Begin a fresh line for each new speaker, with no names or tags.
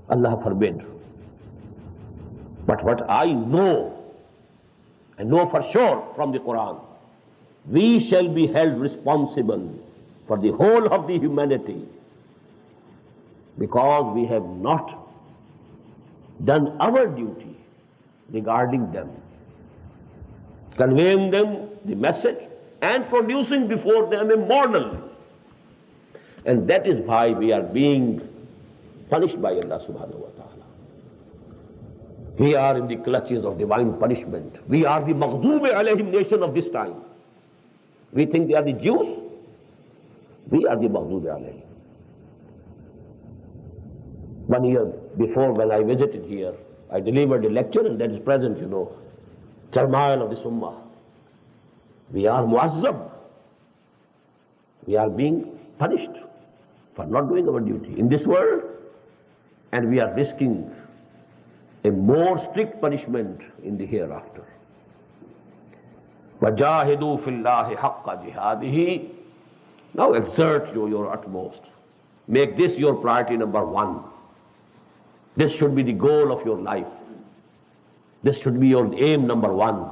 Allah forbid. But what I know for sure from the Quran, we shall be held responsible for the whole of the humanity because we have not done our duty regarding them, conveying them the message and producing before them a model. And that is why we are being punished by Allah subhanahu wa ta'ala. We are in the clutches of divine punishment. We are the Maghdoobi alayhim nation of this time. We think they are the Jews. We are the Maghdoobi alayhim. 1 year before, when I visited here, I delivered a lecture, and that is present, turmoil of this ummah. We are muazzab. We are being punished for not doing our duty in this world, and we are risking a more strict punishment in the hereafter. وَجَاهِدُوا فِي اللَّهِ حَقَّ جِهَادِهِ. Now exert your utmost. Make this your priority number 1. This should be the goal of your life. This should be your aim number 1.